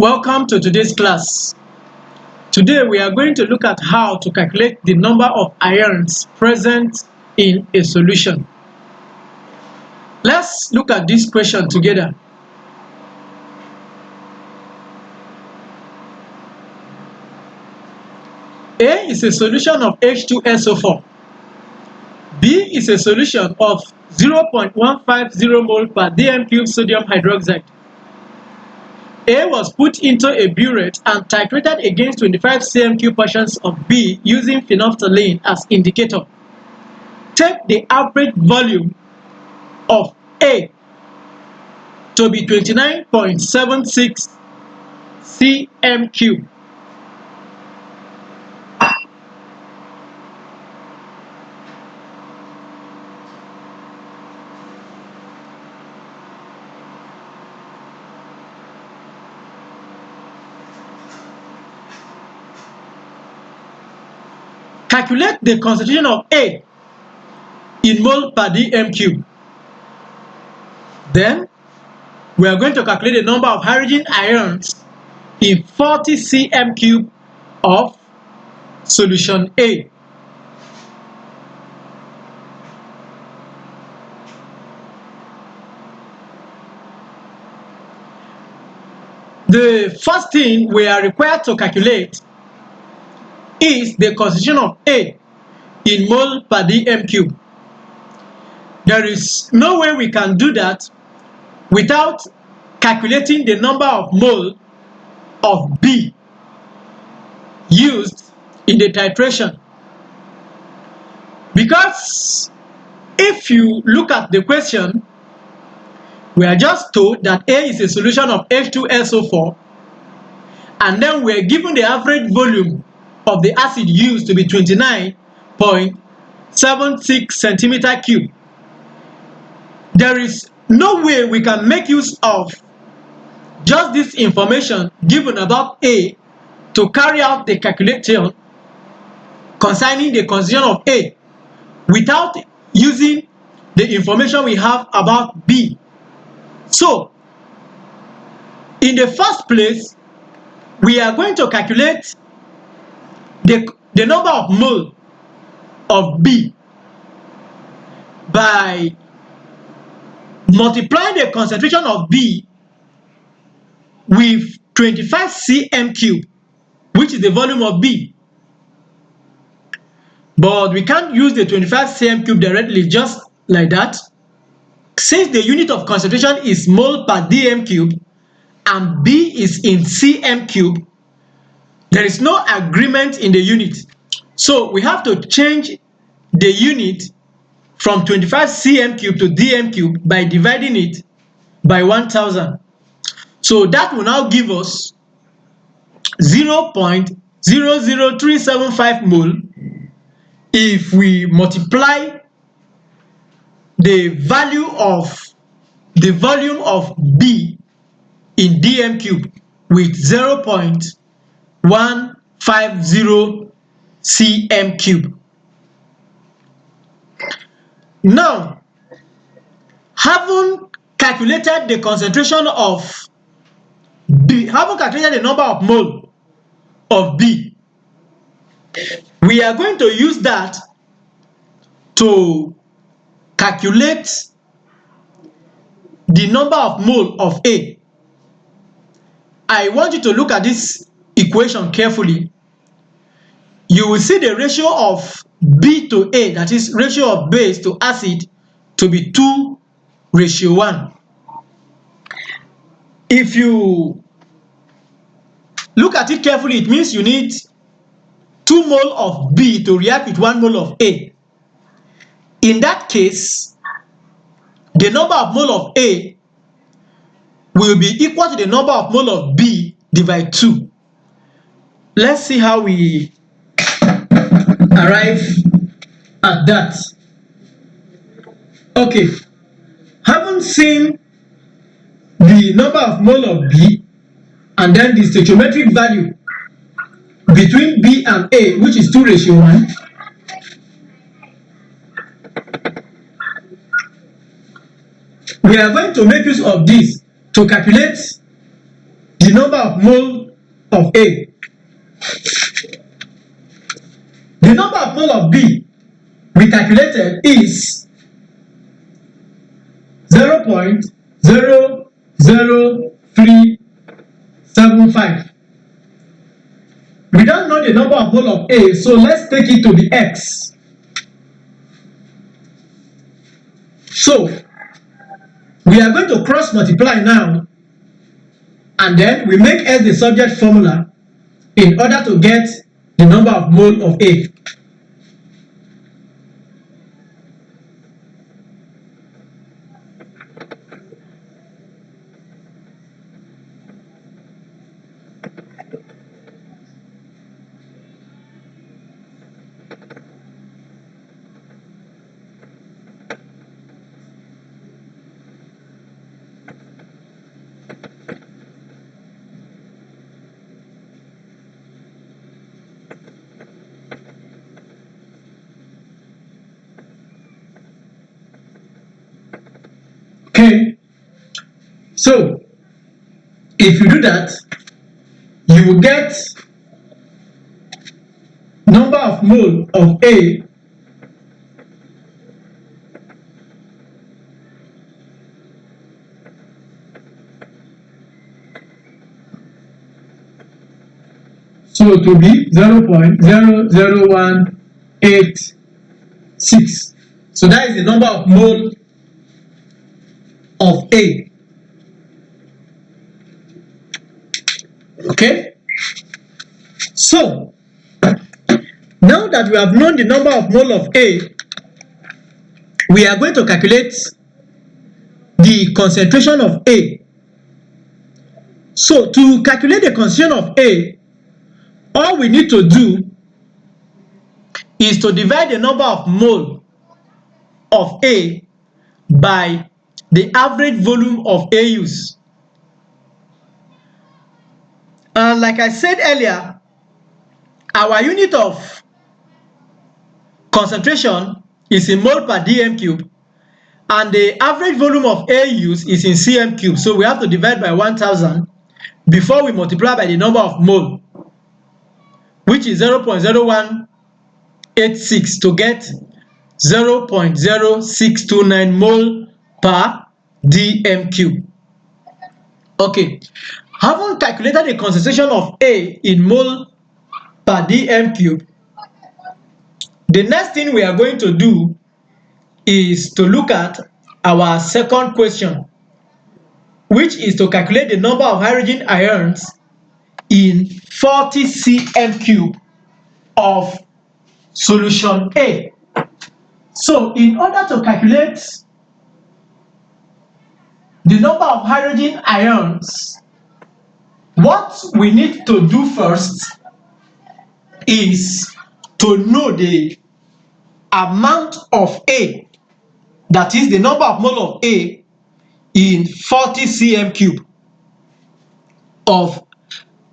Welcome to today's class. Today we are going to look at how to calculate the number of ions present in a solution. Let's look at this question together. A is a solution of H2SO4. B is a solution of 0.150 mole per dm cube sodium hydroxide. A was put into a burette and titrated against 25 cm³ portions of B using phenolphthalein as indicator. Take the average volume of A to be 29.76 cm³. Calculate the concentration of A in mole per dm³. Then we are going to calculate the number of hydrogen ions in 40 cm³ of solution A. The first thing we are required to calculate is the concentration of A in mole per dm³. There is no way we can do that without calculating the number of mole of B used in the titration. Because if you look at the question, we are just told that A is a solution of H2SO4, and then we are given the average volume of the acid used to be 29.76 cm³. There is no way we can make use of just this information given about A to carry out the calculation concerning the concentration of A without using the information we have about B. So, in the first place, we are going to calculate the number of mole of B by multiplying the concentration of B with 25 cm³, which is the volume of B. But we can't use the 25 cm³ directly just like that. Since the unit of concentration is mole per dm³ and B is in cm³, there is no agreement in the unit. So we have to change the unit from 25 cm³ to dm³ by dividing it by 1000. So that will now give us 0.00375 mole if we multiply the value of the volume of B in dm³ with 0.150 cm³. Now, having calculated the concentration of B, having calculated the number of mole of B, we are going to use that to calculate the number of mole of A. I want you to look at this equation carefully. You will see the ratio of B to A, that is ratio of base to acid, to be 2:1. If you look at it carefully, it means you need 2 mole of B to react with 1 mole of A. In that case, the number of mole of A will be equal to the number of mole of B divided 2. Let's see how we arrive at that. Okay, having seen the number of mole of B and then the stoichiometric value between B and A, which is 2:1, we are going to make use of this to calculate the number of mole of A. The number of mole of B we calculated is 0.00375. We don't know the number of mole of A, so let's take it to the X. So we are going to cross multiply now, and then we make S the subject formula in order to get the number of mole of A. Okay, so if you do that, you will get number of mole of A so to be 0.00186. So that is the number of mole of A. Okay, so now that we have known the number of mole of A, we are going to calculate the concentration of A. So to calculate the concentration of A, all we need to do is to divide the number of mole of A by the average volume of AUs. And like I said earlier, our unit of concentration is in mole per dm cube, and the average volume of AUs is in cm cube. So we have to divide by 1000 before we multiply by the number of mole, which is 0.0186 to get 0.0629 mole per dm cube. Okay, having calculated the concentration of A in mole per dm cube, the next thing we are going to do is to look at our second question, which is to calculate the number of hydrogen ions in 40 cm cube of solution A. So in order to calculate the number of hydrogen ions, what we need to do first is to know the amount of A, that is the number of mole of A in 40 cm cube of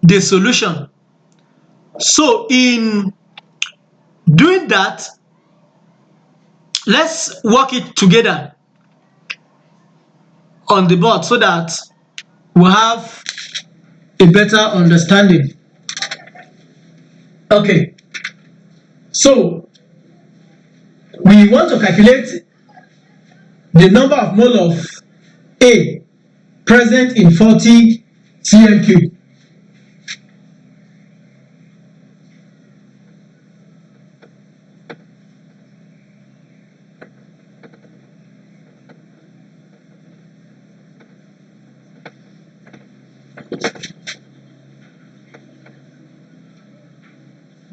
the solution. So in doing that, let's work it together on the board so that we'll have a better understanding. Okay, so we want to calculate the number of mole of A present in 40 cm cube.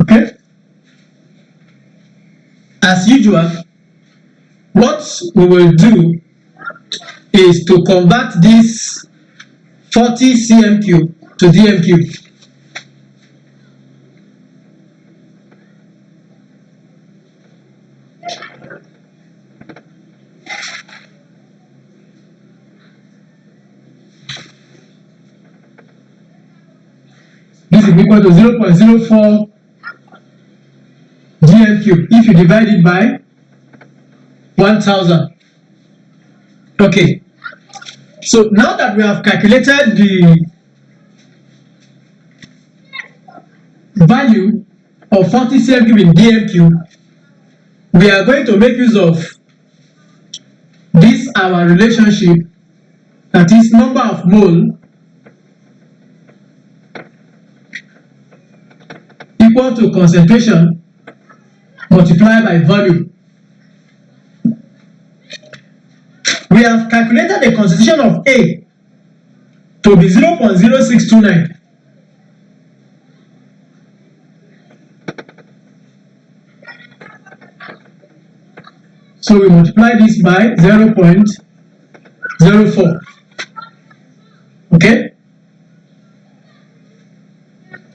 Okay, as usual, what we will do is to convert this 40 cm cube to dm cube. This is equal to 0.04 dm cube if you divide it by 1000. Okay, so now that we have calculated the value of 40 cm cube in dm3, we are going to make use of this our relationship, that is number of mole equal to concentration multiplied by volume. We have calculated the concentration of A to be 0.0629. So we multiply this by 0.04. Okay?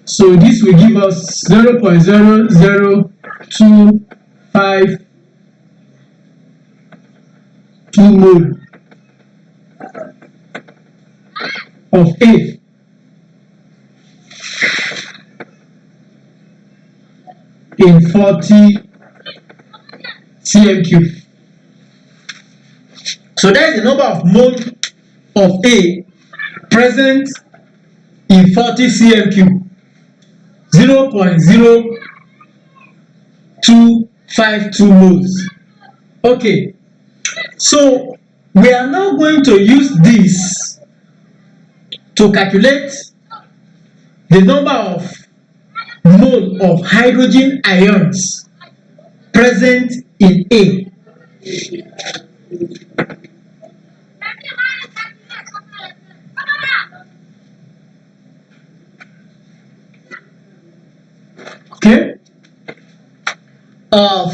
So this will give us 0.00252 mole of A in 40 cm cube. So that is the number of mole of A present in 40 cm cube, 0.0252 moles. Okay, so we are now going to use this to calculate the number of mole of hydrogen ions present in A. Okay.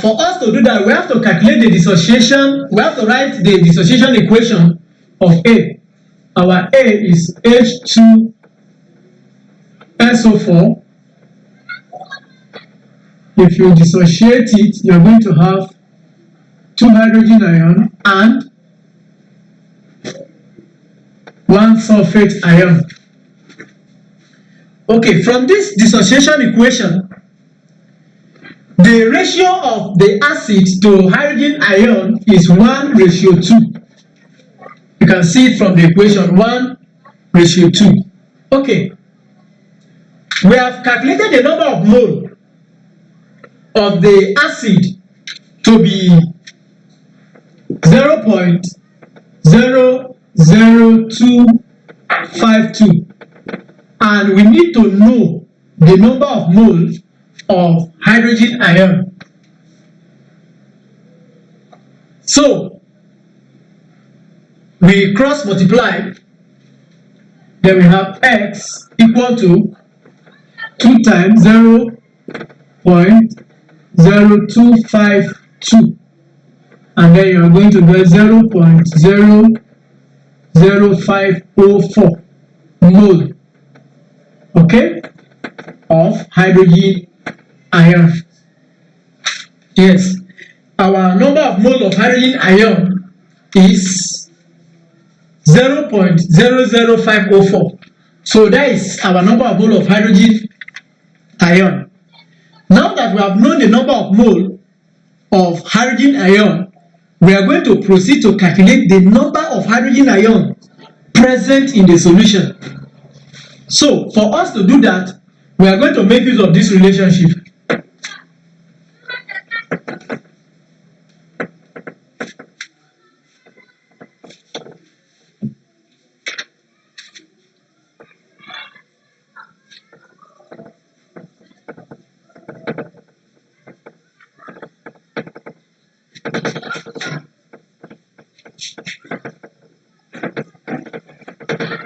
For us to do that, we have to calculate the dissociation. We have to write the dissociation equation of A. Our A is H2SO4. If you dissociate it, you're going to have 2 hydrogen ion and 1 sulfate ion. Okay, from this dissociation equation, the ratio of the acid to hydrogen ion is 1:2. You can see it from the equation 1:2. Okay, we have calculated the number of mole of the acid to be 0.00252, and we need to know the number of moles of hydrogen ion. So we cross multiply, then we have X equal to 2 times 0.0252, and then you are going to get 0.00504 mole, okay, of hydrogen ion. Yes, our number of mole of hydrogen ion is 0.00504. So that is our number of mole of hydrogen ion. Now that we have known the number of mole of hydrogen ion, we are going to proceed to calculate the number of hydrogen ion present in the solution. So for us to do that, we are going to make use of this relationship.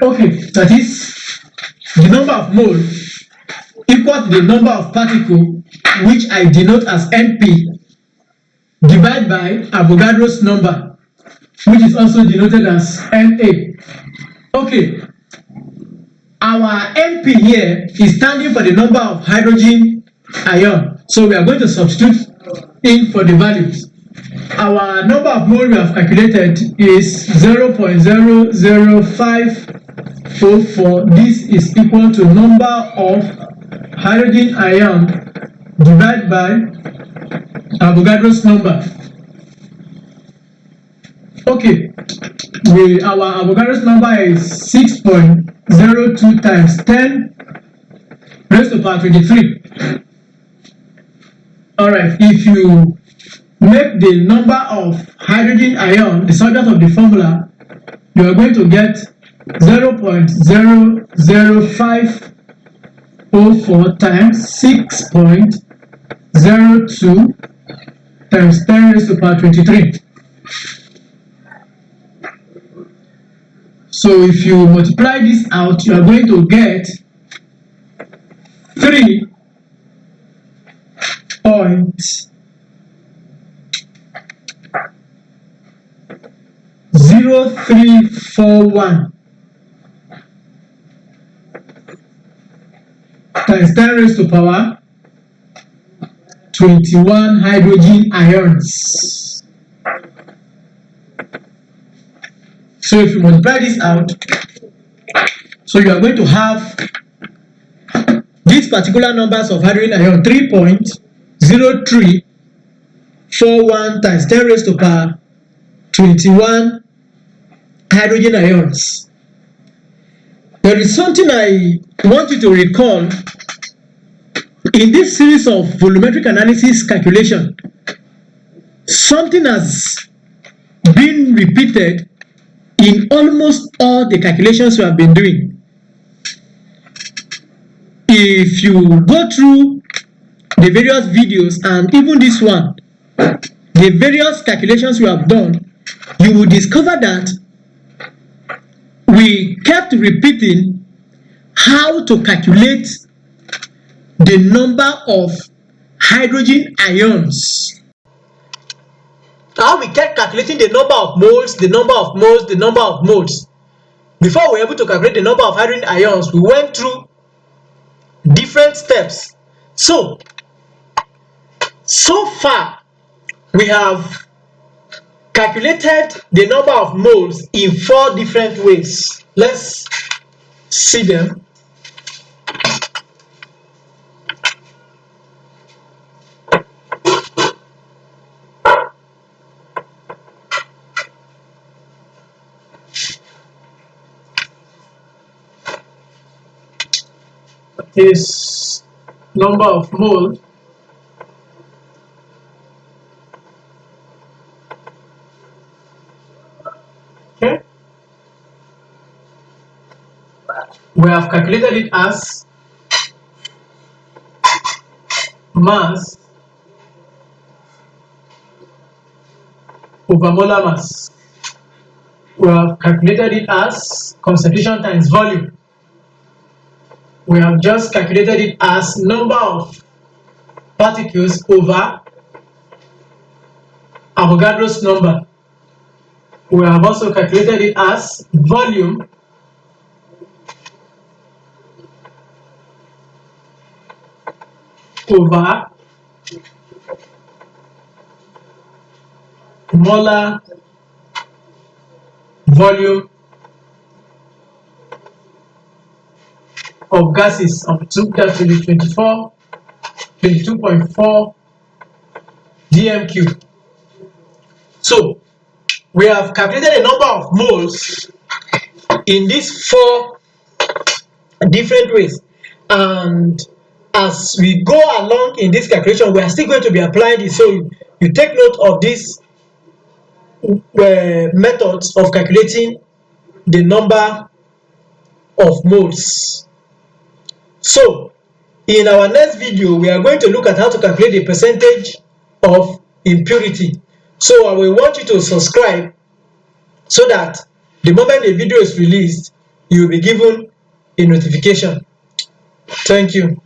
Okay, that is the number of mole equal to the number of particles, which I denote as NP, divided by Avogadro's number, which is also denoted as Na. Okay, our NP here is standing for the number of hydrogen ion, so we are going to substitute in for the values. Our number of mole we have calculated is 0.00544. This is equal to number of hydrogen ion divided by Avogadro's number. Okay, our Avogadro's number is 6.02 times 10 raised to power 23. Alright, if you make the number of hydrogen ion the subject of the formula, you are going to get 0.00504 times 6.02 times 10 raised to the power 23. So if you multiply this out, you are going to get 3.0341 times 10 raised to the power 21 hydrogen ions. So if you multiply this out, so you are going to have these particular numbers of hydrogen ion: 3.0341 times 10 raised to the power 21 hydrogen ions. There is something I want you to recall in this series of volumetric analysis calculation. Something has been repeated in almost all the calculations we have been doing. If you go through the various videos and even this one, the various calculations we have done, you will discover that we kept repeating how to calculate the number of hydrogen ions. How we kept calculating the number of moles, the number of moles, the number of moles. Before we were able to calculate the number of hydrogen ions, we went through different steps. So far, we have calculated the number of moles in 4 different ways. Let's see them. Is number of moles. Okay. We have calculated it as mass over molar mass. We have calculated it as concentration times volume. We have just calculated it as number of particles over Avogadro's number. We have also calculated it as volume over molar volume of gases of 22.4 dm³. So we have calculated a number of moles in these 4 different ways, and as we go along in this calculation, we are still going to be applying this. So you take note of these methods of calculating the number of moles. So in our next video, we are going to look at how to calculate the percentage of impurity. So I will want you to subscribe so that the moment the video is released, you will be given a notification. Thank you.